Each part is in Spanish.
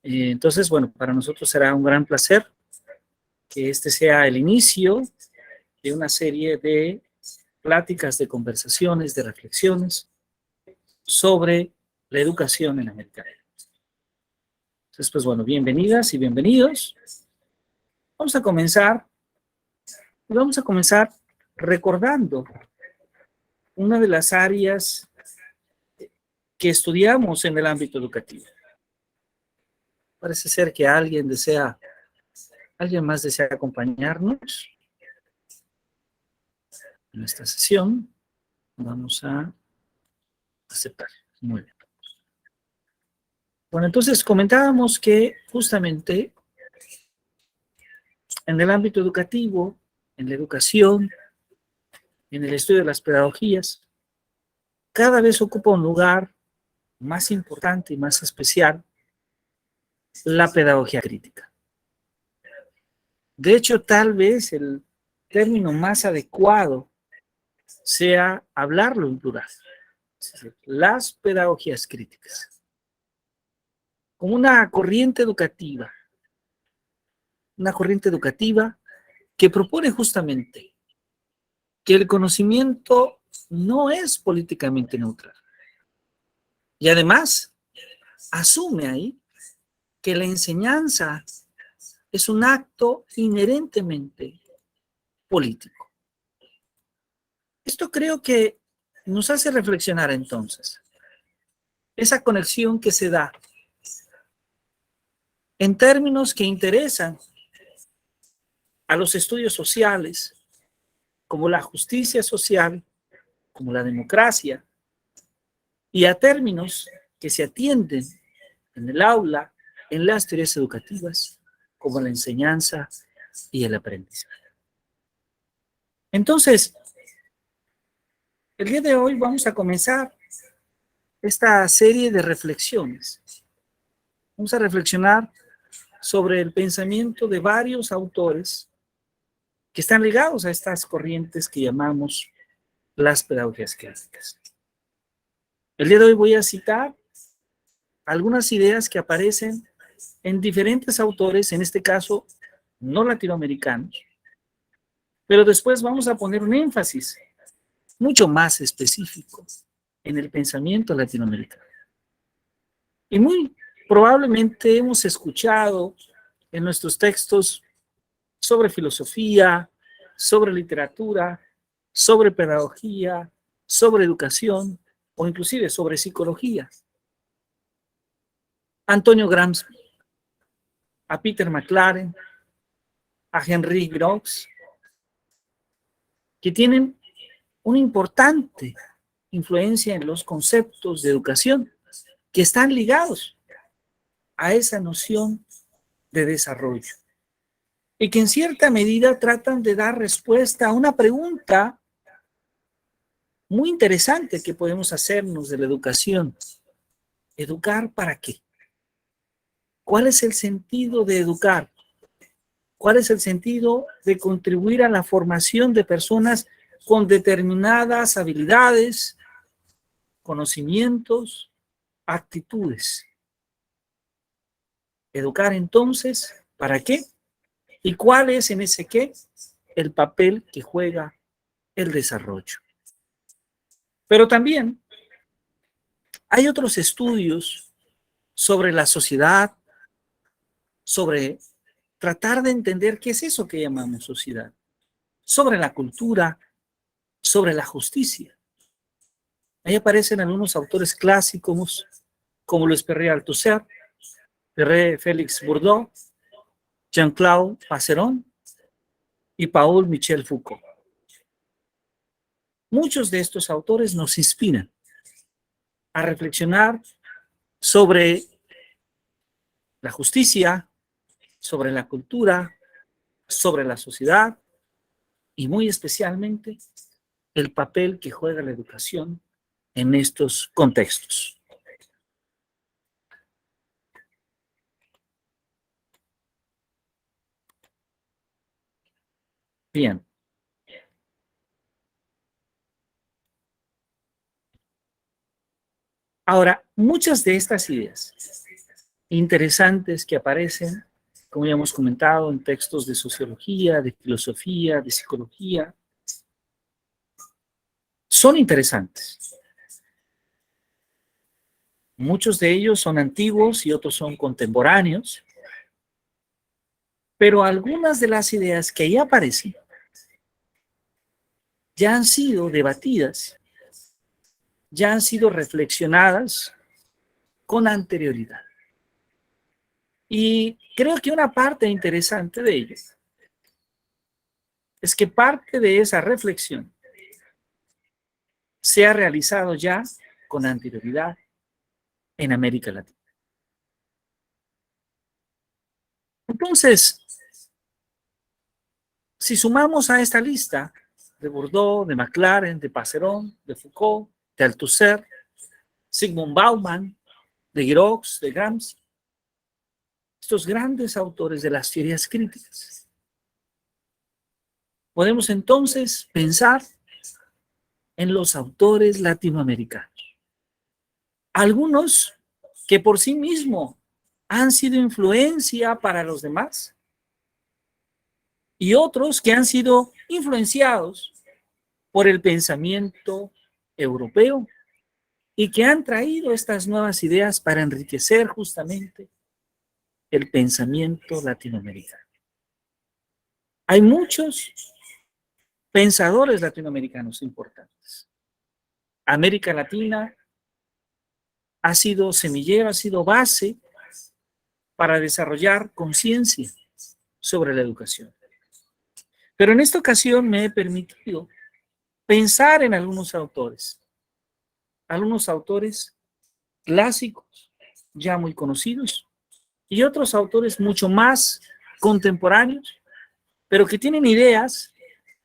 Entonces, bueno, para nosotros será un gran placer que este sea el inicio de una serie de pláticas, de conversaciones, de reflexiones sobre la educación en América Latina. Entonces, pues bueno, bienvenidas y bienvenidos. Vamos a comenzar recordando una de las áreas que estudiamos en el ámbito educativo. Parece ser que alguien más desea acompañarnos en esta sesión. Vamos a aceptar. Muy bien. Bueno, entonces comentábamos que justamente en el ámbito educativo, en la educación, en el estudio de las pedagogías, cada vez ocupa un lugar más importante y más especial la pedagogía crítica. De hecho, tal vez el término más adecuado sea hablarlo en plural. Es decir, las pedagogías críticas. Como una corriente educativa que propone justamente que el conocimiento no es políticamente neutral. Y además, asume ahí que la enseñanza es un acto inherentemente político. Esto creo que nos hace reflexionar entonces esa conexión que se da en términos que interesan a los estudios sociales, como la justicia social, como la democracia, y a términos que se atienden en el aula, en las teorías educativas, como la enseñanza y el aprendizaje. Entonces, el día de hoy vamos a comenzar esta serie de reflexiones. Vamos a reflexionar sobre el pensamiento de varios autores que están ligados a estas corrientes que llamamos las pedagogías clásicas. El día de hoy voy a citar algunas ideas que aparecen en diferentes autores, en este caso no latinoamericanos, pero después vamos a poner un énfasis mucho más específico en el pensamiento latinoamericano. Y muy probablemente hemos escuchado en nuestros textos sobre filosofía, sobre literatura, sobre pedagogía, sobre educación o inclusive sobre psicología. Antonio Gramsci, a Peter McLaren, a Henry Groves, que tienen una importante influencia en los conceptos de educación que están ligados a esa noción de desarrollo y que en cierta medida tratan de dar respuesta a una pregunta muy interesante que podemos hacernos de la educación. ¿Educar para qué? ¿Cuál es el sentido de educar? ¿Cuál es el sentido de contribuir a la formación de personas con determinadas habilidades, conocimientos, actitudes? Educar entonces, ¿para qué? ¿Y cuál es en ese qué el papel que juega el desarrollo? Pero también hay otros estudios sobre la sociedad, sobre tratar de entender qué es eso que llamamos sociedad, sobre la cultura, sobre la justicia. Ahí aparecen algunos autores clásicos como Luis Perret Althusser, Pierre Félix Bourdieu, Jean-Claude Passeron y Paul Michel Foucault. Muchos de estos autores nos inspiran a reflexionar sobre la justicia, sobre la cultura, sobre la sociedad y muy especialmente el papel que juega la educación en estos contextos. Bien. Ahora, muchas de estas ideas interesantes que aparecen, como ya hemos comentado, en textos de sociología, de filosofía, de psicología. Son interesantes. Muchos de ellos son antiguos y otros son contemporáneos, pero algunas de las ideas que ahí aparecen ya han sido debatidas, ya han sido reflexionadas con anterioridad. Y creo que una parte interesante de ello es que parte de esa reflexión se ha realizado ya con anterioridad en América Latina. Entonces, si sumamos a esta lista de Bourdieu, de Maclaren, de Passeron, de Foucault, de Althusser, Zygmunt Bauman, de Giroux, de Gramsci, estos grandes autores de las teorías críticas, podemos entonces pensar en los autores latinoamericanos. Algunos que por sí mismos han sido influencia para los demás y otros que han sido influenciados por el pensamiento europeo y que han traído estas nuevas ideas para enriquecer justamente el pensamiento latinoamericano. Hay muchos pensadores latinoamericanos importantes. América Latina ha sido semillero, ha sido base para desarrollar conciencia sobre la educación. Pero en esta ocasión me he permitido pensar en algunos autores clásicos, ya muy conocidos, y otros autores mucho más contemporáneos, pero que tienen ideas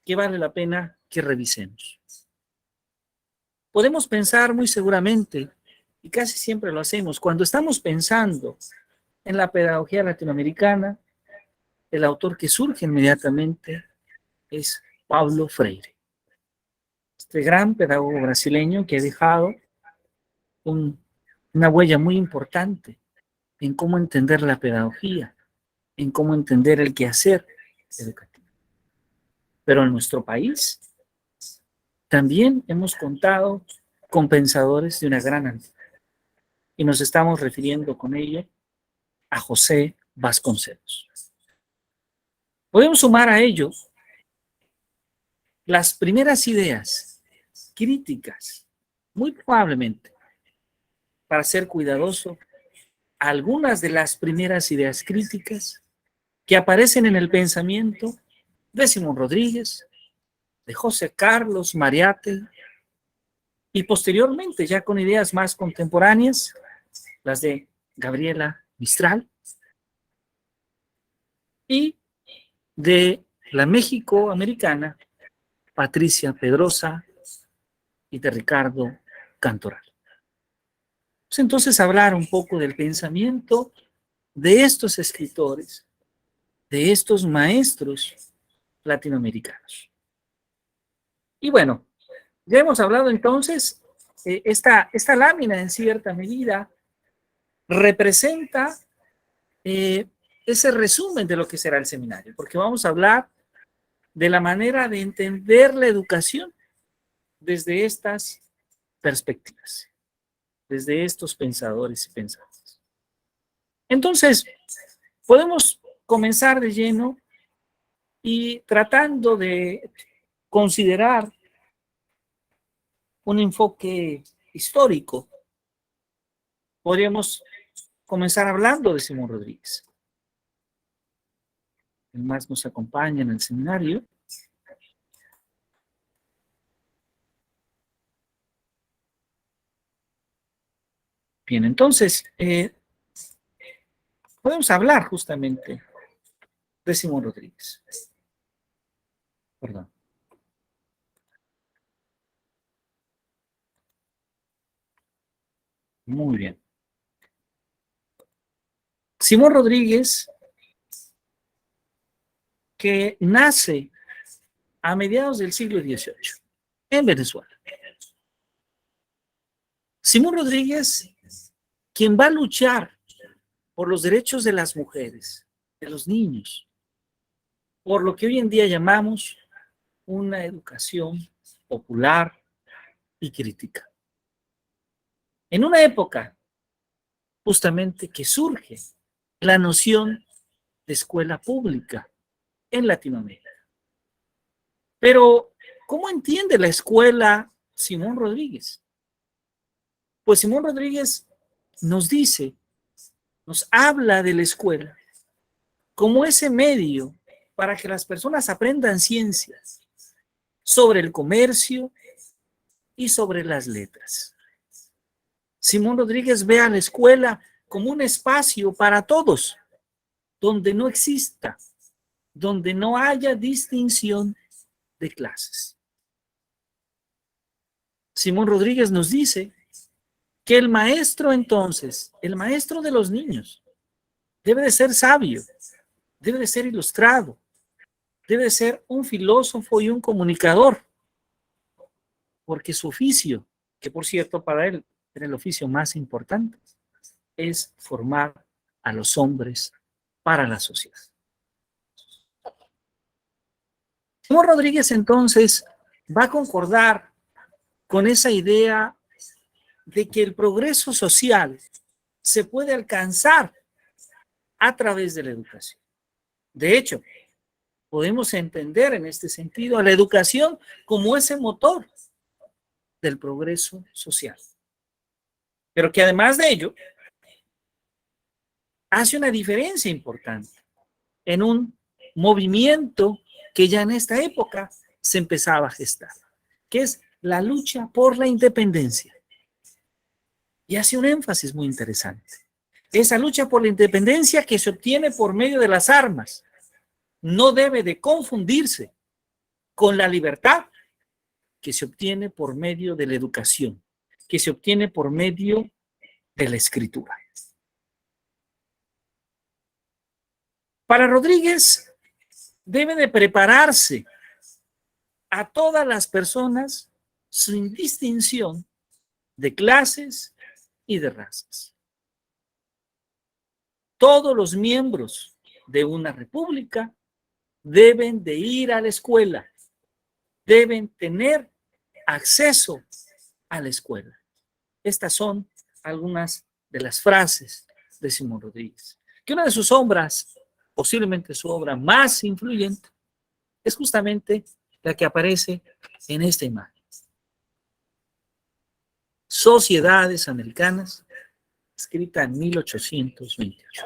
que vale la pena que revisemos. Podemos pensar muy seguramente, y casi siempre lo hacemos, cuando estamos pensando en la pedagogía latinoamericana, el autor que surge inmediatamente es Paulo Freire, este gran pedagogo brasileño que ha dejado una huella muy importante en cómo entender la pedagogía, en cómo entender el quehacer educativo. Pero en nuestro país también hemos contado con pensadores de una gran altura. Y nos estamos refiriendo con ello a José Vasconcelos. Podemos sumar a ello las primeras ideas críticas, muy probablemente, para ser cuidadoso, algunas de las primeras ideas críticas que aparecen en el pensamiento de Simón Rodríguez, de José Carlos Mariátegui, y posteriormente, ya con ideas más contemporáneas, las de Gabriela Mistral, y de la México-americana Patricia Pedrosa y de Ricardo Cantoral. Pues entonces hablar un poco del pensamiento de estos escritores, de estos maestros latinoamericanos. Y bueno, ya hemos hablado entonces, esta lámina en cierta medida representa ese resumen de lo que será el seminario, porque vamos a hablar de la manera de entender la educación desde estas perspectivas, desde estos pensadores y pensadores. Entonces, podemos comenzar de lleno y tratando de considerar un enfoque histórico. Podríamos comenzar hablando de Simón Rodríguez. El más nos acompaña en el seminario. Bien, entonces, podemos hablar justamente de Simón Rodríguez. Perdón. Muy bien. Simón Rodríguez, que nace a mediados del siglo XVIII en Venezuela. Simón Rodríguez, quien va a luchar por los derechos de las mujeres, de los niños, por lo que hoy en día llamamos una educación popular y crítica. En una época justamente que surge la noción de escuela pública en Latinoamérica. Pero, ¿cómo entiende la escuela Simón Rodríguez? Pues Simón Rodríguez nos dice, nos habla de la escuela como ese medio para que las personas aprendan ciencias sobre el comercio y sobre las letras. Simón Rodríguez ve a la escuela como un espacio para todos, donde no exista, donde no haya distinción de clases. Simón Rodríguez nos dice que el maestro entonces, el maestro de los niños, debe de ser sabio, debe de ser ilustrado, debe de ser un filósofo y un comunicador, porque su oficio, que por cierto para él era el oficio más importante, es formar a los hombres para la sociedad. Simón Rodríguez entonces va a concordar con esa idea de que el progreso social se puede alcanzar a través de la educación. De hecho, podemos entender en este sentido a la educación como ese motor del progreso social. Pero que además de ello, hace una diferencia importante en un movimiento que ya en esta época se empezaba a gestar, que es la lucha por la independencia. Y hace un énfasis muy interesante. Esa lucha por la independencia que se obtiene por medio de las armas no debe de confundirse con la libertad que se obtiene por medio de la educación, que se obtiene por medio de la escritura. Para Rodríguez, debe de prepararse a todas las personas sin distinción de clases y de razas. Todos los miembros de una república deben de ir a la escuela, deben tener acceso a la escuela. Estas son algunas de las frases de Simón Rodríguez, que una de sus obras, posiblemente su obra más influyente, es justamente la que aparece en esta imagen. Sociedades Americanas, escrita en 1828.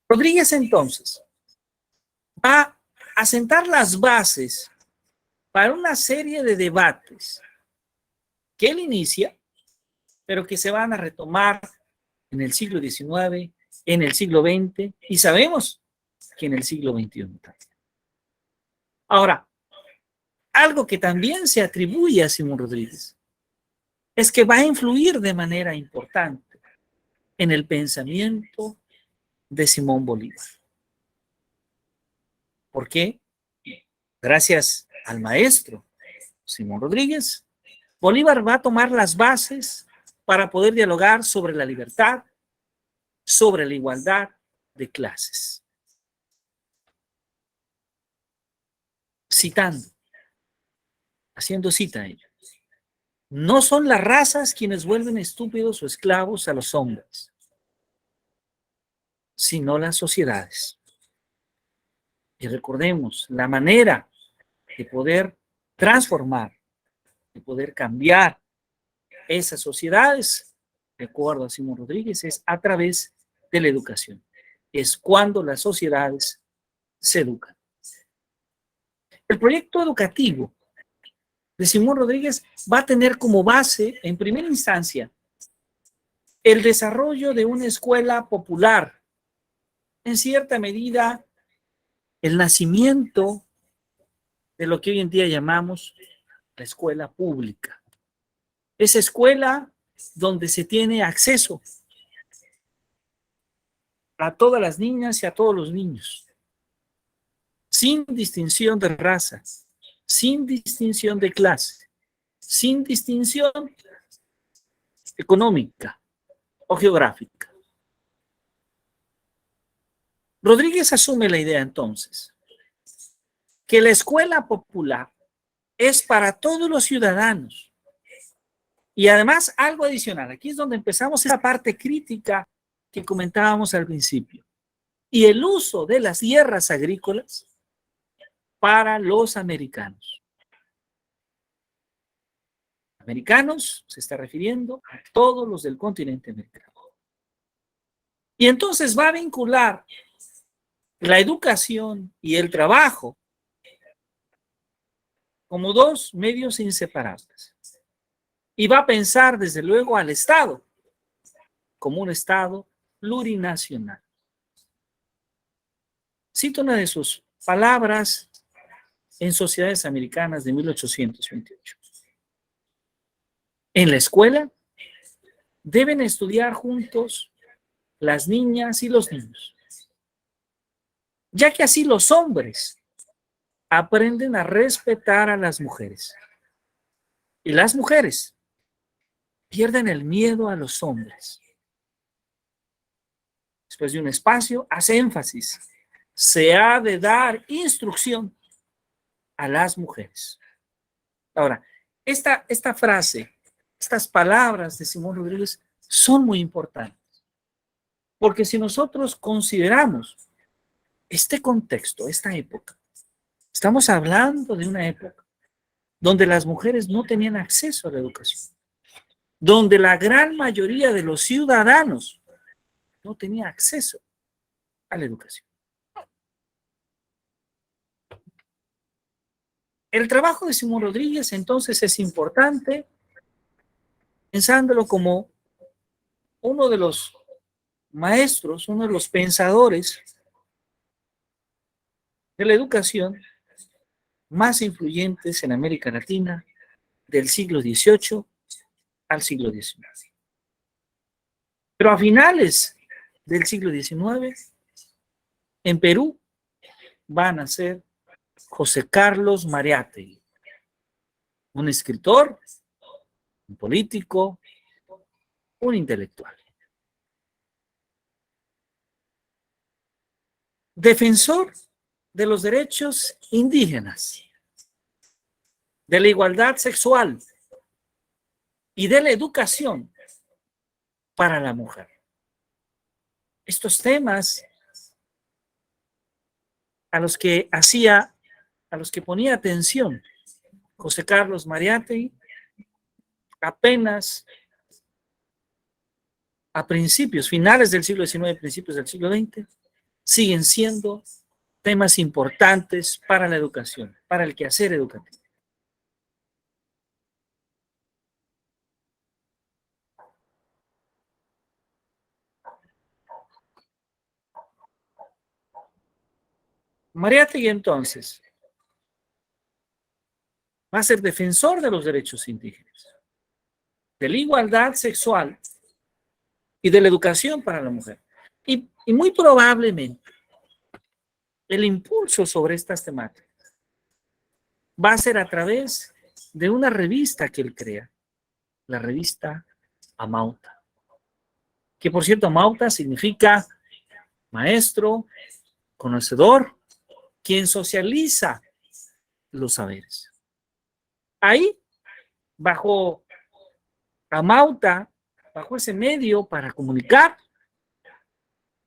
Rodríguez entonces va a sentar las bases para una serie de debates que él inicia, pero que se van a retomar en el siglo XIX, en el siglo XX y sabemos que en el siglo XXI también. Ahora, algo que también se atribuye a Simón Rodríguez es que va a influir de manera importante en el pensamiento de Simón Bolívar. ¿Por qué? Gracias al maestro Simón Rodríguez, Bolívar va a tomar las bases para poder dialogar sobre la libertad, sobre la igualdad de clases. Citando, haciendo cita a ello. No son las razas quienes vuelven estúpidos o esclavos a los hombres, sino las sociedades. Y recordemos, la manera de poder transformar, de poder cambiar esas sociedades, de acuerdo a Simón Rodríguez, es a través de la educación. Es cuando las sociedades se educan. El proyecto educativo de Simón Rodríguez va a tener como base, en primera instancia, el desarrollo de una escuela popular, en cierta medida, el nacimiento de lo que hoy en día llamamos la escuela pública. Esa escuela donde se tiene acceso a todas las niñas y a todos los niños, sin distinción de raza, sin distinción de clase, sin distinción económica o geográfica. Rodríguez asume la idea entonces que la escuela popular es para todos los ciudadanos. Y además algo adicional, aquí es donde empezamos esa parte crítica que comentábamos al principio. Y el uso de las tierras agrícolas para los americanos. Americanos se está refiriendo a todos los del continente americano. Y entonces va a vincular la educación y el trabajo como dos medios inseparables. Y va a pensar, desde luego, al Estado como un Estado plurinacional. Cito una de sus palabras en Sociedades Americanas de 1828. En la escuela deben estudiar juntos las niñas y los niños, ya que así los hombres aprenden a respetar a las mujeres. Y las mujeres pierden el miedo a los hombres. Después de un espacio, hace énfasis. Se ha de dar instrucción a las mujeres. Ahora, esta frase, estas palabras de Simón Rodríguez son muy importantes. Porque si nosotros consideramos este contexto, esta época, estamos hablando de una época donde las mujeres no tenían acceso a la educación, donde la gran mayoría de los ciudadanos no tenía acceso a la educación. El trabajo de Simón Rodríguez entonces es importante, pensándolo como uno de los maestros, uno de los pensadores de la educación más influyentes en América Latina del siglo XVIII al siglo XIX. Pero a finales del siglo XIX, en Perú, van a ser José Carlos Mariátegui, un escritor, un político, un intelectual. Defensor de los derechos indígenas, de la igualdad sexual y de la educación para la mujer. Estos temas a los que ponía atención José Carlos Mariátegui apenas a finales del siglo XIX, principios del siglo XX, siguen siendo temas importantes para la educación, para el quehacer educativo. Mariátegui entonces va a ser defensor de los derechos indígenas, de la igualdad sexual y de la educación para la mujer. Y muy probablemente el impulso sobre estas temáticas va a ser a través de una revista que él crea, la revista Amauta, que por cierto Amauta significa maestro, conocedor, quien socializa los saberes. Ahí, bajo Amauta, bajo ese medio para comunicar,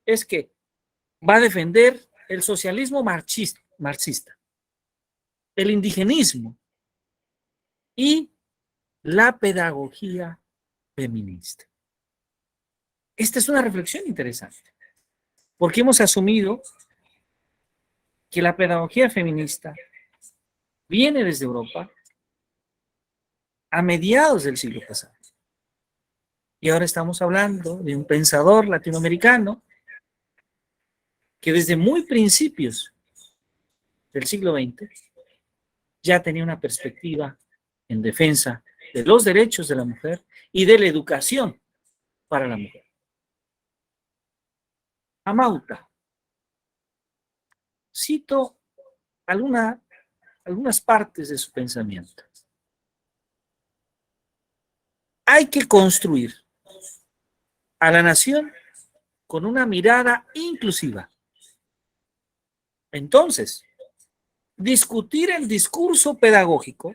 es que va a defender el socialismo marxista, el indigenismo y la pedagogía feminista. Esta es una reflexión interesante, porque hemos asumido que la pedagogía feminista viene desde Europa a mediados del siglo pasado. Y ahora estamos hablando de un pensador latinoamericano que desde muy principios del siglo XX ya tenía una perspectiva en defensa de los derechos de la mujer y de la educación para la mujer. Amauta. Cito algunas partes de su pensamiento. Hay que construir a la nación con una mirada inclusiva, Entonces, discutir el discurso pedagógico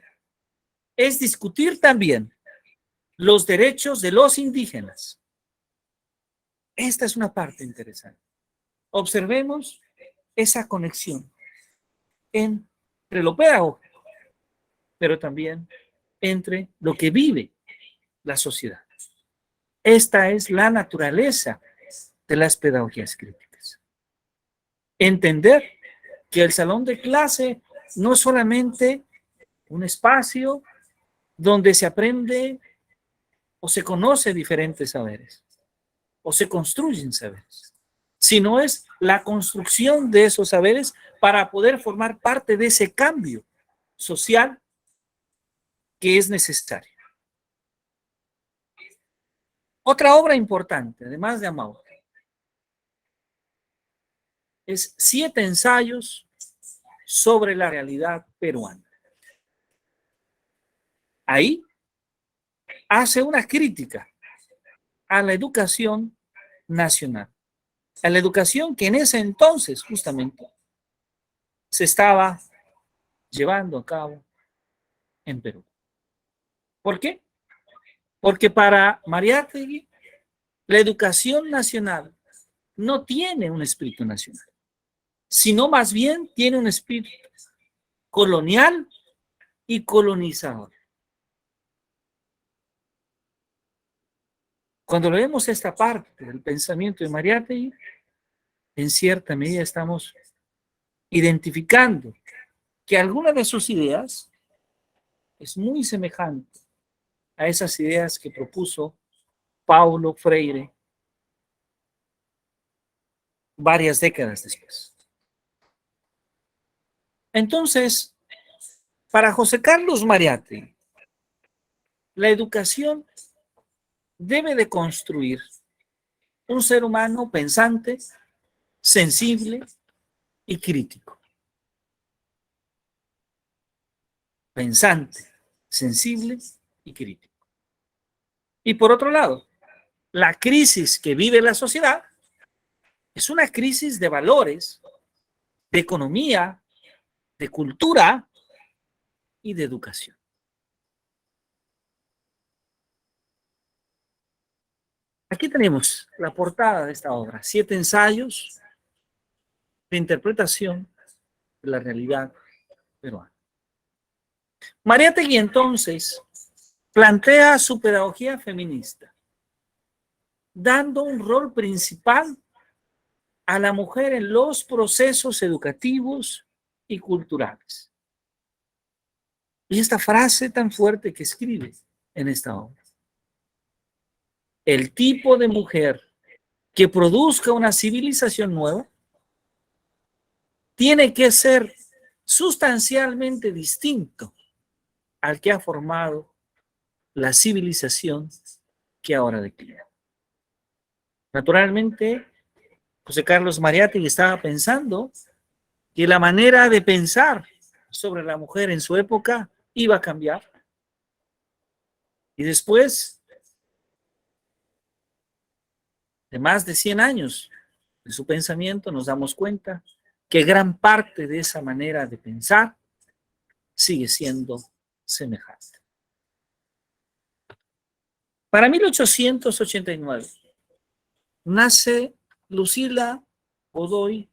es discutir también los derechos de los indígenas. Esta es una parte interesante. Observemos esa conexión entre lo pedagógico, pero también entre lo que vive la sociedad. Esta es la naturaleza de las pedagogías críticas. Entender que el salón de clase no es solamente un espacio donde se aprende o se conoce diferentes saberes, o se construyen saberes, sino es la construcción de esos saberes para poder formar parte de ese cambio social que es necesario. Otra obra importante, además de Amauri, es 7 ensayos sobre la realidad peruana. Ahí hace una crítica a la educación nacional, a la educación que en ese entonces justamente se estaba llevando a cabo en Perú. ¿Por qué? Porque para Mariátegui la educación nacional no tiene un espíritu nacional, sino más bien tiene un espíritu colonial y colonizador. Cuando leemos esta parte del pensamiento de Mariátegui, en cierta medida estamos identificando que alguna de sus ideas es muy semejante a esas ideas que propuso Paulo Freire varias décadas después. Entonces, para José Carlos Mariátegui, la educación debe de construir un ser humano pensante, sensible y crítico. Pensante, sensible y crítico. Y por otro lado, la crisis que vive la sociedad es una crisis de valores, de economía, de cultura y de educación. Aquí tenemos la portada de esta obra, 7 ensayos de interpretación de la realidad peruana. Mariátegui entonces plantea su pedagogía feminista, dando un rol principal a la mujer en los procesos educativos y culturales. Y esta frase tan fuerte que escribe en esta obra. El tipo de mujer que produzca una civilización nueva tiene que ser sustancialmente distinto al que ha formado la civilización que ahora declina. Naturalmente, José Carlos Mariátegui estaba pensando que la manera de pensar sobre la mujer en su época iba a cambiar. Y después de más de 100 años de su pensamiento, nos damos cuenta que gran parte de esa manera de pensar sigue siendo semejante. Para 1889 nace Lucila Godoy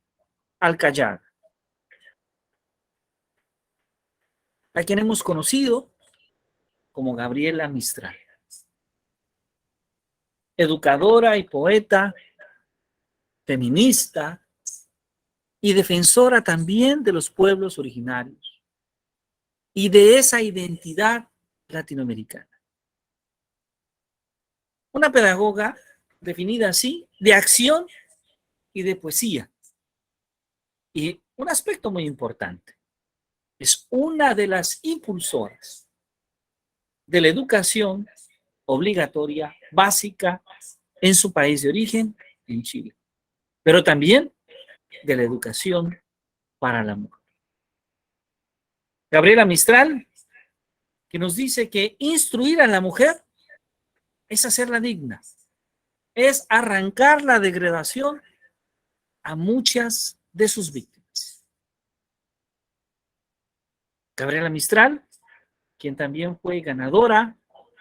Alcayaga, a quien hemos conocido como Gabriela Mistral. Educadora y poeta, feminista y defensora también de los pueblos originarios y de esa identidad latinoamericana. Una pedagoga definida así, de acción y de poesía. Y un aspecto muy importante, es una de las impulsoras de la educación obligatoria básica en su país de origen, en Chile, pero también de la educación para la mujer. Gabriela Mistral, que nos dice que instruir a la mujer es hacerla digna, es arrancar la degradación a muchas de sus víctimas. Gabriela Mistral, quien también fue ganadora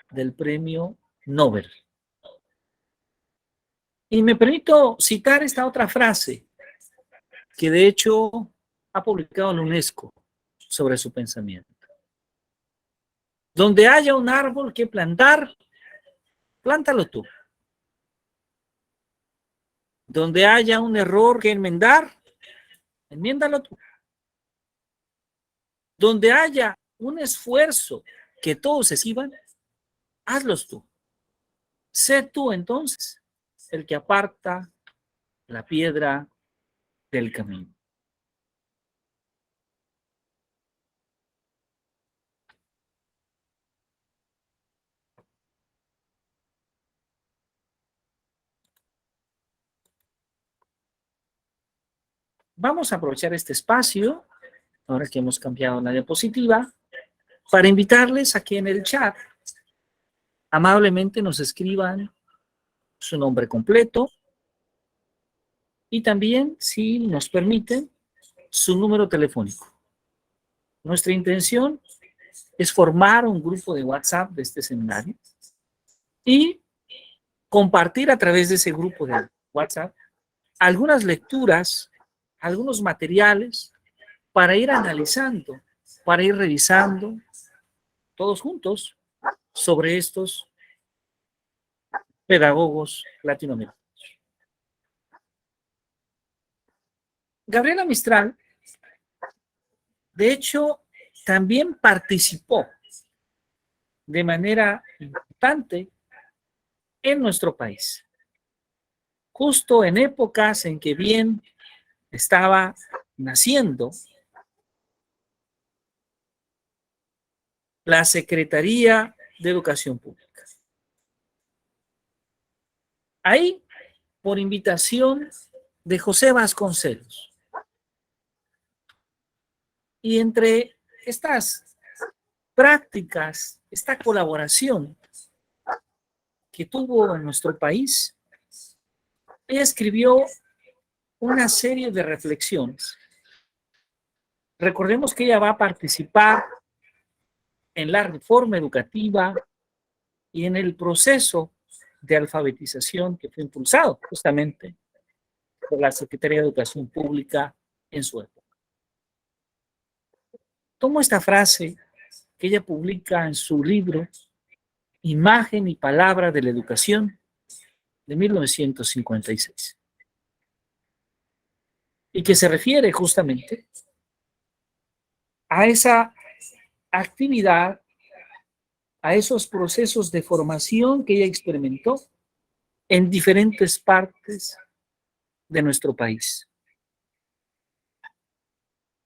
del premio Nobel. Y me permito citar esta otra frase que de hecho ha publicado la UNESCO sobre su pensamiento. Donde haya un árbol que plantar, plántalo tú. Donde haya un error que enmendar, enmiéndalo tú. Donde haya un esfuerzo que todos esquivan, hazlos tú. Sé tú entonces el que aparta la piedra del camino. Vamos a aprovechar este espacio, ahora que hemos cambiado la diapositiva, para invitarles a que en el chat amablemente nos escriban su nombre completo y también, si nos permiten, su número telefónico. Nuestra intención es formar un grupo de WhatsApp de este seminario y compartir a través de ese grupo de WhatsApp algunas lecturas, algunos materiales para ir analizando, para ir revisando todos juntos sobre estos pedagogos latinoamericanos. Gabriela Mistral, de hecho, también participó de manera importante en nuestro país, justo en épocas en que bien estaba naciendo la Secretaría de Educación Pública. Ahí, por invitación de José Vasconcelos. Y entre estas prácticas, esta colaboración que tuvo en nuestro país, ella escribió una serie de reflexiones. Recordemos que ella va a participar en la reforma educativa y en el proceso de alfabetización que fue impulsado justamente por la Secretaría de Educación Pública en su época. Tomo esta frase que ella publica en su libro Imagen y Palabra de la Educación de 1956 y que se refiere justamente a esa actividad, a esos procesos de formación que ella experimentó en diferentes partes de nuestro país.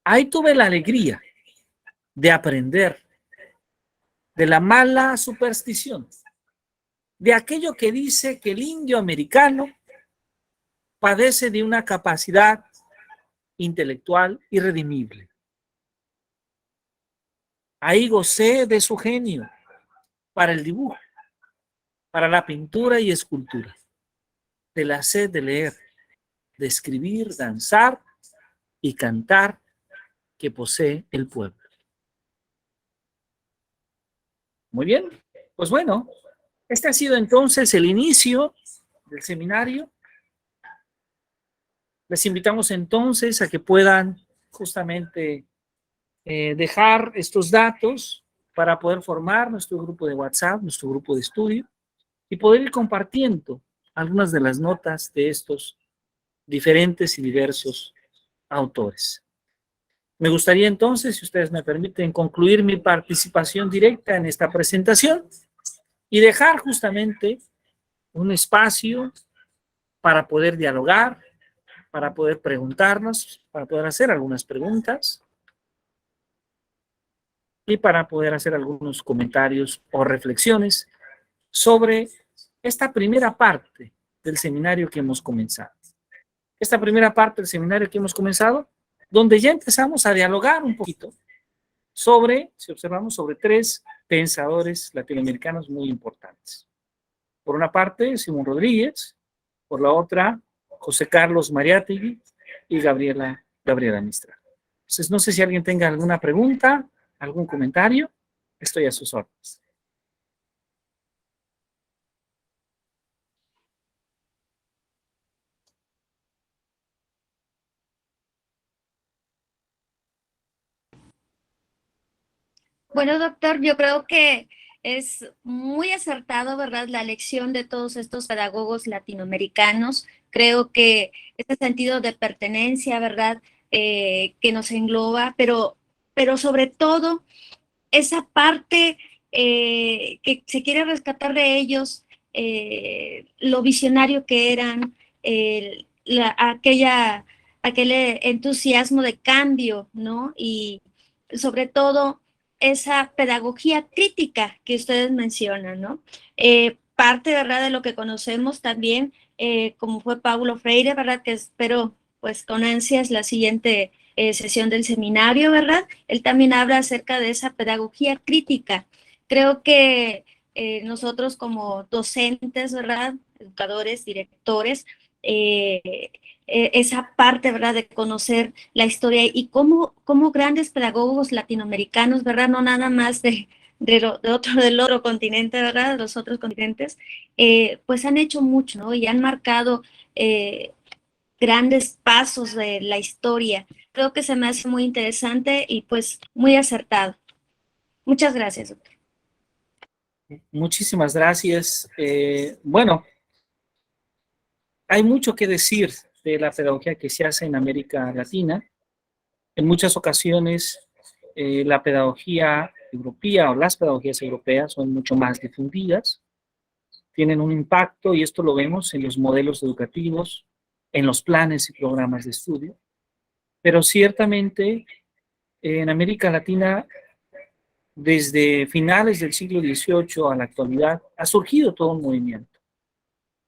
Ahí tuve la alegría de aprender de la mala superstición, de aquello que dice que el indio americano padece de una capacidad intelectual irredimible. Ahí gocé de su genio para el dibujo, para la pintura y escultura, de la sed de leer, de escribir, danzar y cantar que posee el pueblo. Muy bien, pues bueno, este ha sido entonces el inicio del seminario. Les invitamos entonces a que puedan justamente dejar estos datos para poder formar nuestro grupo de WhatsApp, nuestro grupo de estudio y poder ir compartiendo algunas de las notas de estos diferentes y diversos autores. Me gustaría entonces, si ustedes me permiten, concluir mi participación directa en esta presentación y dejar justamente un espacio para poder dialogar, para poder preguntarnos, para poder hacer algunas preguntas y para poder hacer algunos comentarios o reflexiones sobre esta primera parte del seminario que hemos comenzado. Esta primera parte del seminario que hemos comenzado, donde ya empezamos a dialogar un poquito sobre, si observamos, sobre tres pensadores latinoamericanos muy importantes. Por una parte, Simón Rodríguez, por la otra, José Carlos Mariátegui y Gabriela Mistral. Entonces, no sé si alguien tenga alguna pregunta ¿Algún comentario? Estoy a sus órdenes. Bueno, doctor, yo creo que es muy acertado, ¿verdad?, la elección de todos estos pedagogos latinoamericanos. Creo que ese sentido de pertenencia, ¿verdad?, que nos engloba, pero sobre todo esa parte que se quiere rescatar de ellos, lo visionario que eran, aquel entusiasmo de cambio, ¿no? Y sobre todo esa pedagogía crítica que ustedes mencionan, ¿no? Parte, ¿verdad?, de lo que conocemos también, como fue Paulo Freire, ¿verdad?, que espero pues con ansias la siguiente sesión del seminario, ¿verdad? Él también habla acerca de esa pedagogía crítica. Creo que nosotros como docentes, ¿verdad?, educadores, directores, esa parte, ¿verdad?, de conocer la historia y cómo grandes pedagogos latinoamericanos, ¿verdad?, no nada más del otro continente, ¿verdad?, de los otros continentes, pues han hecho mucho, ¿no? Y han marcado grandes pasos de la historia. Creo que se me hace muy interesante y pues muy acertado. Muchas gracias, doctor. Muchísimas gracias. Bueno, hay mucho que decir de la pedagogía que se hace en América Latina. En muchas ocasiones, la pedagogía europea o las pedagogías europeas son mucho más difundidas, tienen un impacto y esto lo vemos en los modelos educativos, en los planes y programas de estudio, pero ciertamente en América Latina, desde finales del siglo XVIII a la actualidad, ha surgido todo un movimiento.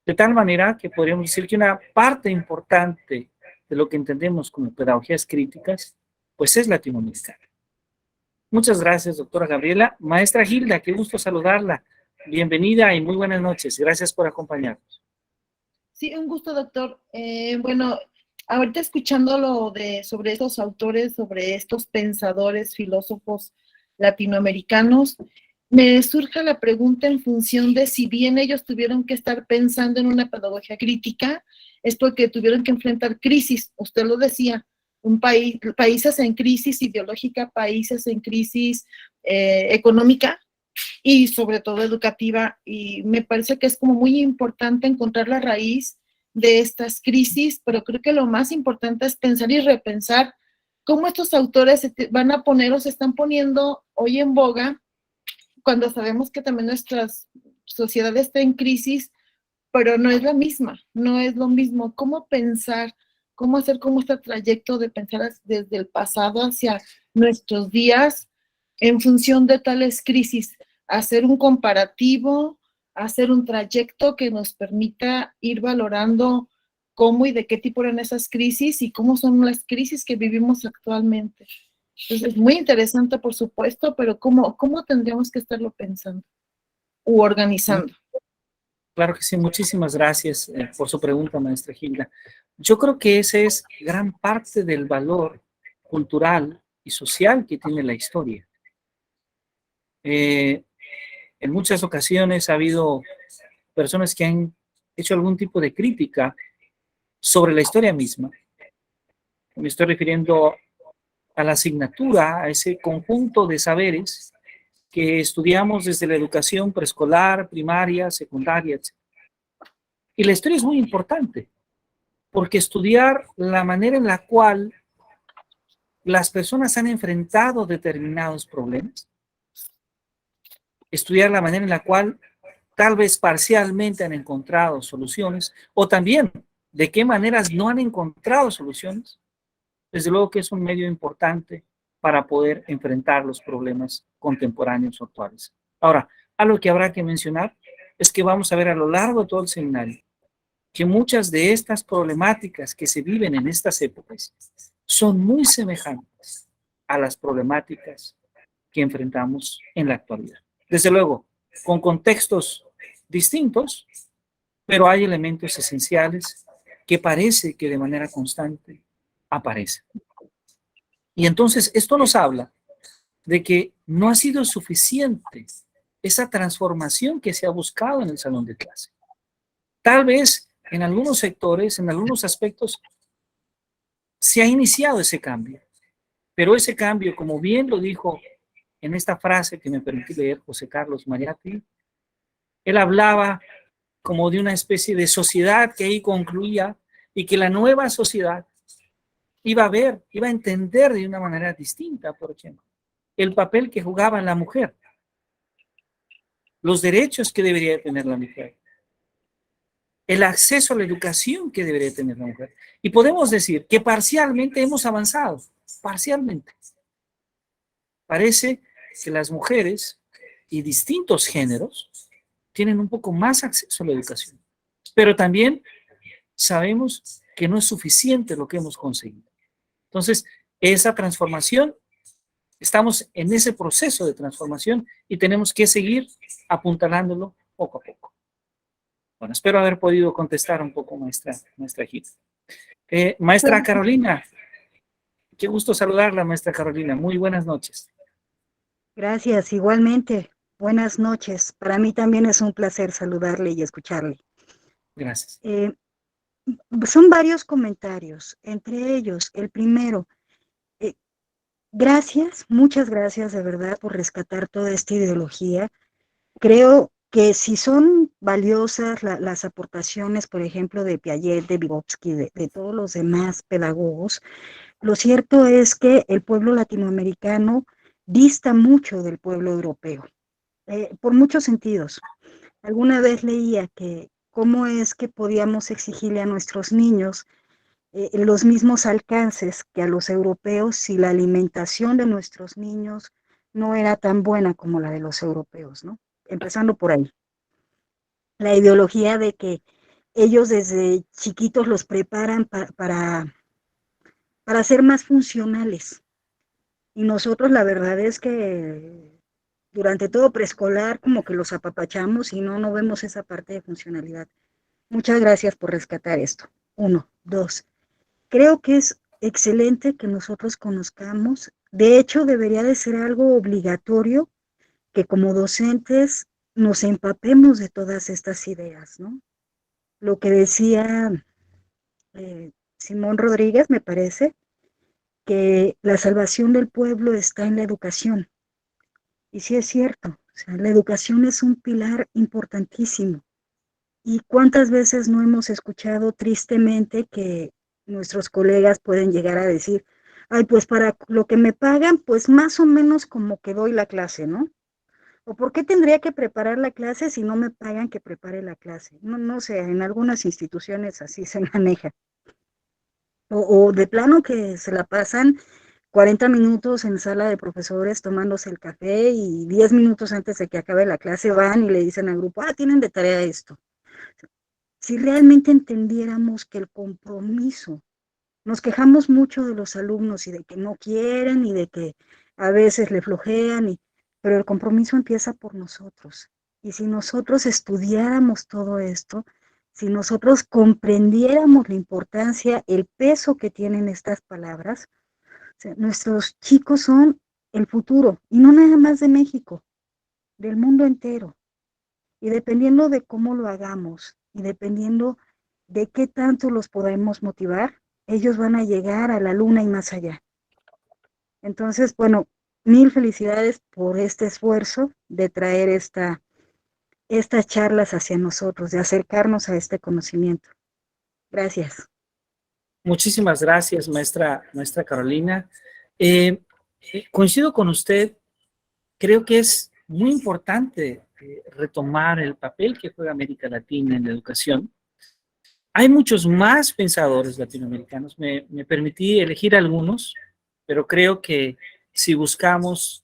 De tal manera que podríamos decir que una parte importante de lo que entendemos como pedagogías críticas, pues es latinoamericana. Muchas gracias, doctora Gabriela. Maestra Gilda, qué gusto saludarla. Bienvenida y muy buenas noches. Gracias por acompañarnos. Sí, un gusto, doctor. Bueno, ahorita escuchando sobre estos autores, sobre estos pensadores, filósofos latinoamericanos, me surge la pregunta en función de si bien ellos tuvieron que estar pensando en una pedagogía crítica, es porque tuvieron que enfrentar crisis. Usted lo decía, países en crisis ideológica, países en crisis económica, y sobre todo educativa, y me parece que es como muy importante encontrar la raíz de estas crisis, pero creo que lo más importante es pensar y repensar cómo estos autores se van a poner o se están poniendo hoy en boga, cuando sabemos que también nuestra sociedad está en crisis, pero no es la misma, no es lo mismo. ¿Cómo pensar, cómo hacer como este trayecto de pensar desde el pasado hacia nuestros días en función de tales crisis? Hacer un comparativo, hacer un trayecto que nos permita ir valorando cómo y de qué tipo eran esas crisis y cómo son las crisis que vivimos actualmente. Entonces, es muy interesante, por supuesto, pero ¿cómo tendríamos que estarlo pensando u organizando? Claro que sí, muchísimas gracias por su pregunta, maestra Gilda. Yo creo que ese es gran parte del valor cultural y social que tiene la historia. En muchas ocasiones ha habido personas que han hecho algún tipo de crítica sobre la historia misma. Me estoy refiriendo a la asignatura, a ese conjunto de saberes que estudiamos desde la educación preescolar, primaria, secundaria, etc. Y la historia es muy importante, porque estudiar la manera en la cual las personas han enfrentado determinados problemas, estudiar la manera en la cual tal vez parcialmente han encontrado soluciones, o también de qué maneras no han encontrado soluciones, desde luego que es un medio importante para poder enfrentar los problemas contemporáneos o actuales. Ahora, algo que habrá que mencionar es que vamos a ver a lo largo de todo el seminario que muchas de estas problemáticas que se viven en estas épocas son muy semejantes a las problemáticas que enfrentamos en la actualidad. Desde luego, con contextos distintos, pero hay elementos esenciales que parece que de manera constante aparecen. Y entonces esto nos habla de que no ha sido suficiente esa transformación que se ha buscado en el salón de clase. Tal vez en algunos sectores, en algunos aspectos, se ha iniciado ese cambio, pero ese cambio, como bien lo dijo en esta frase que me permití leer José Carlos Mariátegui, él hablaba como de una especie de sociedad que ahí concluía y que la nueva sociedad iba a ver, iba a entender de una manera distinta, por ejemplo, el papel que jugaba la mujer, los derechos que debería tener la mujer, el acceso a la educación que debería tener la mujer. Y podemos decir que parcialmente hemos avanzado, parcialmente. Parece que las mujeres y distintos géneros tienen un poco más acceso a la educación, pero también sabemos que no es suficiente lo que hemos conseguido. Entonces, esa transformación, estamos en ese proceso de transformación y tenemos que seguir apuntalándolo poco a poco. Bueno, espero haber podido contestar un poco, maestra Gil. Maestra Carolina, qué gusto saludarla, maestra Carolina. Muy buenas noches. Gracias, igualmente. Buenas noches. Para mí también es un placer saludarle y escucharle. Gracias. Son varios comentarios, entre ellos, el primero, gracias, muchas gracias de verdad por rescatar toda esta ideología. Creo que si son valiosas las aportaciones, por ejemplo, de Piaget, de Vygotsky, de todos los demás pedagogos, lo cierto es que el pueblo latinoamericano dista mucho del pueblo europeo, por muchos sentidos. Alguna vez leía que cómo es que podíamos exigirle a nuestros niños los mismos alcances que a los europeos si la alimentación de nuestros niños no era tan buena como la de los europeos, ¿no? Empezando por ahí. La ideología de que ellos desde chiquitos los preparan para ser más funcionales. Y nosotros la verdad es que durante todo preescolar como que los apapachamos y no vemos esa parte de funcionalidad. Muchas gracias por rescatar esto. 1, 2. Creo que es excelente que nosotros conozcamos. De hecho, debería de ser algo obligatorio que como docentes nos empapemos de todas estas ideas, ¿no? Lo que decía Simón Rodríguez, me parece, que la salvación del pueblo está en la educación. Y sí es cierto, o sea, la educación es un pilar importantísimo. ¿Y cuántas veces no hemos escuchado tristemente que nuestros colegas pueden llegar a decir, ay, pues para lo que me pagan, pues más o menos como que doy la clase, ¿no? ¿O por qué tendría que preparar la clase si no me pagan que prepare la clase? No sé, en algunas instituciones así se maneja. O de plano que se la pasan 40 minutos en sala de profesores tomándose el café y 10 minutos antes de que acabe la clase van y le dicen al grupo, tienen de tarea esto. Si realmente entendiéramos que el compromiso, nos quejamos mucho de los alumnos y de que no quieren y de que a veces le flojean, pero el compromiso empieza por nosotros. Y si nosotros estudiáramos todo esto, si nosotros comprendiéramos la importancia, el peso que tienen estas palabras, o sea, nuestros chicos son el futuro, y no nada más de México, del mundo entero. Y dependiendo de cómo lo hagamos y dependiendo de qué tanto los podemos motivar, ellos van a llegar a la luna y más allá. Entonces, bueno, mil felicidades por este esfuerzo de traer estas charlas hacia nosotros, de acercarnos a este conocimiento. Gracias. Muchísimas gracias, maestra Carolina. Coincido con usted, creo que es muy importante retomar el papel que juega América Latina en la educación. Hay muchos más pensadores latinoamericanos, me permití elegir algunos, pero creo que si buscamos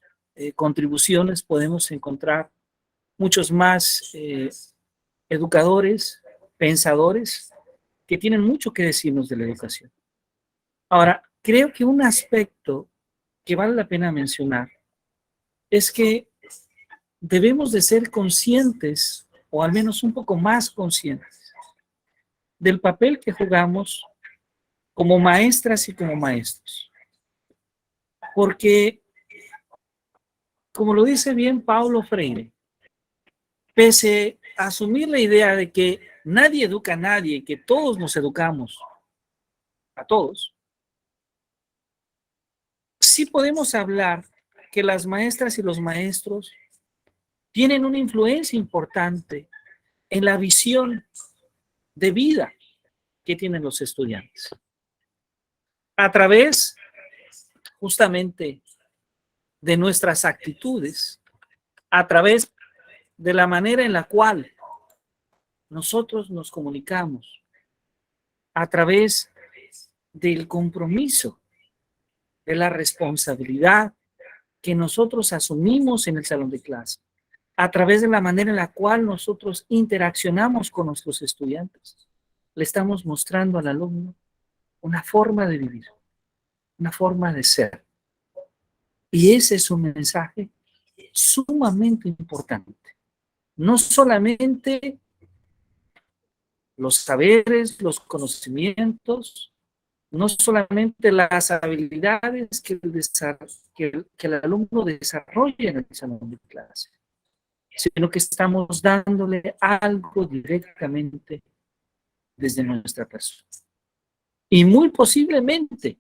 contribuciones podemos encontrar muchos más educadores, pensadores, que tienen mucho que decirnos de la educación. Ahora, creo que un aspecto que vale la pena mencionar es que debemos de ser conscientes, o al menos un poco más conscientes, del papel que jugamos como maestras y como maestros. Porque como lo dice bien Paulo Freire, pese a asumir la idea de que nadie educa a nadie, que todos nos educamos a todos, sí podemos hablar que las maestras y los maestros tienen una influencia importante en la visión de vida que tienen los estudiantes. A través, justamente, de nuestras actitudes, a través de la manera en la cual nosotros nos comunicamos, a través del compromiso, de la responsabilidad que nosotros asumimos en el salón de clase, a través de la manera en la cual nosotros interaccionamos con nuestros estudiantes. Le estamos mostrando al alumno una forma de vivir, una forma de ser. Y ese es un mensaje sumamente importante. No solamente los saberes, los conocimientos, no solamente las habilidades que el alumno desarrolla en el salón de clase, sino que estamos dándole algo directamente desde nuestra persona. Y muy posiblemente,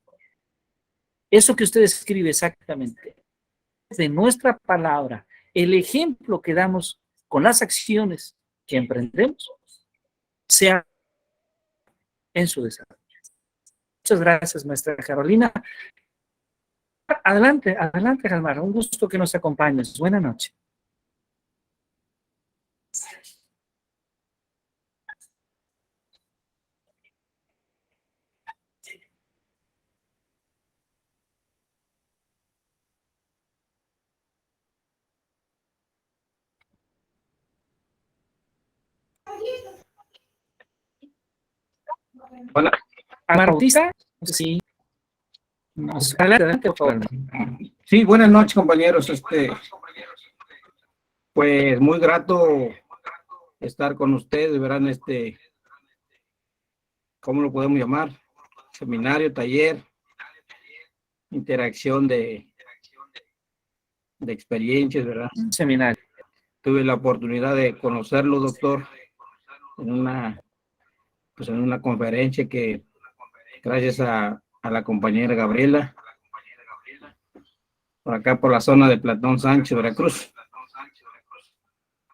eso que usted escribe exactamente, de nuestra palabra, el ejemplo que damos con las acciones que emprendemos, sea en su desarrollo. Muchas gracias, maestra Carolina. Adelante, adelante, Jalmar. Un gusto que nos acompañes. Buenas noches. Hola. Jalmar Bautista, sí. Adelante, por favor. Sí, buenas noches, compañeros. Pues muy grato estar con ustedes, verán, ¿cómo lo podemos llamar? Seminario, taller, interacción de experiencias, ¿verdad? Seminario. Tuve la oportunidad de conocerlo, doctor, en una conferencia que gracias a la compañera Gabriela, por acá por la zona de Platón Sánchez, Veracruz.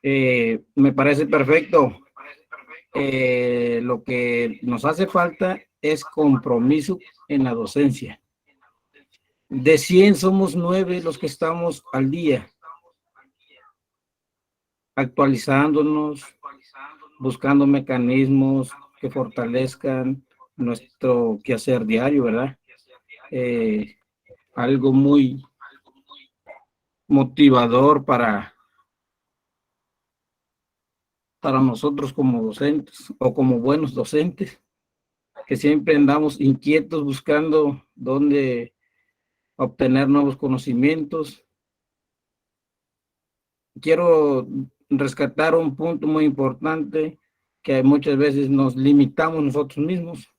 Me parece perfecto. Lo que nos hace falta es compromiso en la docencia. De 100 somos 9 los que estamos al día, actualizándonos, buscando mecanismos que fortalezcan nuestro quehacer diario, ¿verdad? Algo muy motivador para nosotros como docentes o como buenos docentes, que siempre andamos inquietos buscando dónde obtener nuevos conocimientos. Quiero rescatar un punto muy importante, que muchas veces nos limitamos nosotros mismos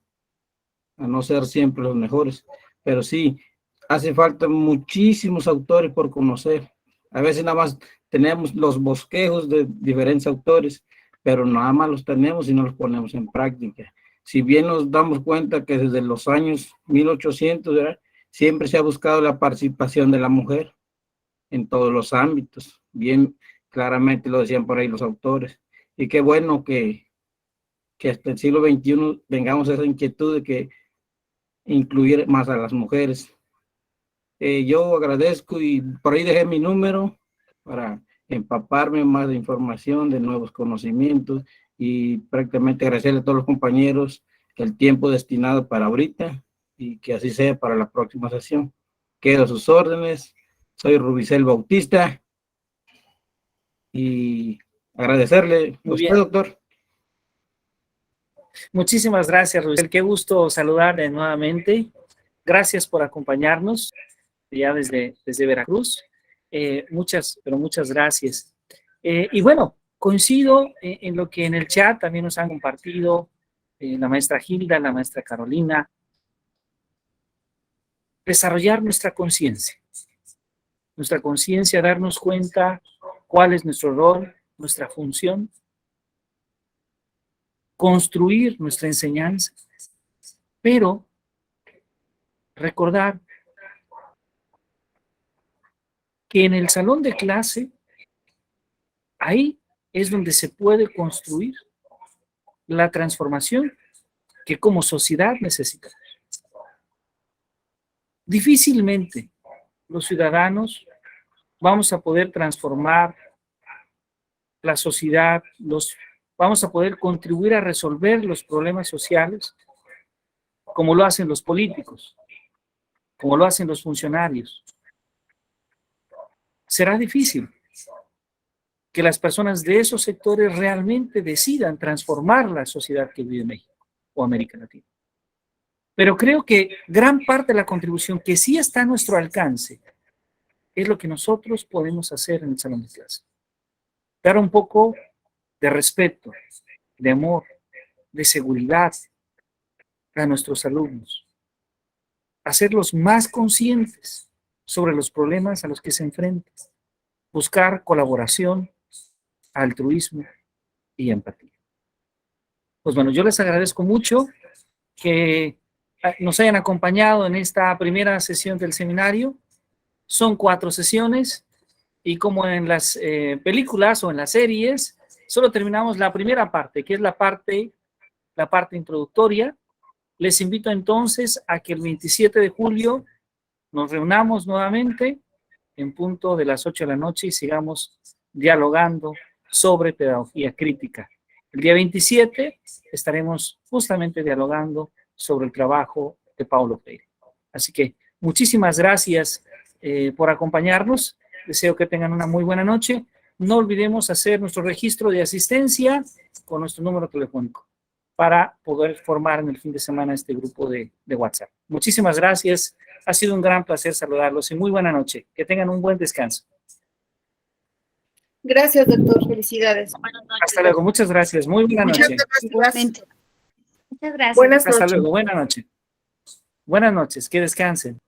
a no ser siempre los mejores, pero sí, hace falta muchísimos autores por conocer. A veces nada más tenemos los bosquejos de diferentes autores, pero nada más los tenemos y no los ponemos en práctica. Si bien nos damos cuenta que desde los años 1800, ¿verdad?, siempre se ha buscado la participación de la mujer en todos los ámbitos. Bien claramente lo decían por ahí los autores. Y qué bueno que hasta el siglo XXI tengamos esa inquietud de que incluir más a las mujeres. Yo agradezco y por ahí dejé mi número para empaparme más de información, de nuevos conocimientos, y prácticamente agradecerle a todos los compañeros el tiempo destinado para ahorita y que así sea para la próxima sesión. Quedo a sus órdenes. Soy Rubicel Bautista y agradecerle a usted, doctor. Muchísimas gracias, Rubicel. Qué gusto saludarle nuevamente. Gracias por acompañarnos ya desde Veracruz. Muchas gracias. Y bueno, coincido en lo que en el chat también nos han compartido la maestra Hilda, la maestra Carolina. Desarrollar nuestra conciencia. nuestra conciencia, darnos cuenta cuál es nuestro rol, nuestra función, construir nuestra enseñanza, pero recordar que en el salón de clase, ahí es donde se puede construir la transformación que como sociedad necesitamos. Difícilmente los ciudadanos vamos a poder transformar la sociedad, vamos a poder contribuir a resolver los problemas sociales como lo hacen los políticos, como lo hacen los funcionarios. Será difícil que las personas de esos sectores realmente decidan transformar la sociedad que vive México o América Latina. Pero creo que gran parte de la contribución que sí está a nuestro alcance es lo que nosotros podemos hacer en el salón de clase. Dar un poco de respeto, de amor, de seguridad a nuestros alumnos. Hacerlos más conscientes sobre los problemas a los que se enfrentan. Buscar colaboración, altruismo y empatía. Pues bueno, yo les agradezco mucho que nos hayan acompañado en esta primera sesión del seminario. Son 4 sesiones y como en las películas o en las series, solo terminamos la primera parte, que es la parte introductoria. Les invito entonces a que el 27 de julio nos reunamos nuevamente en punto de las 8 de la noche y sigamos dialogando sobre pedagogía crítica. El día 27 estaremos justamente dialogando sobre el trabajo de Paulo Freire. Así que muchísimas gracias por acompañarnos. Deseo que tengan una muy buena noche. No olvidemos hacer nuestro registro de asistencia con nuestro número telefónico para poder formar en el fin de semana este grupo de WhatsApp. Muchísimas gracias. Ha sido un gran placer saludarlos y muy buena noche. Que tengan un buen descanso. Gracias, doctor. Felicidades. Hasta luego. Muchas gracias. Muy buena Muchas noche. gracias. Igualmente. Muchas gracias. Buenas Hasta noches. luego. Buena noche. Buenas noches. Que descansen.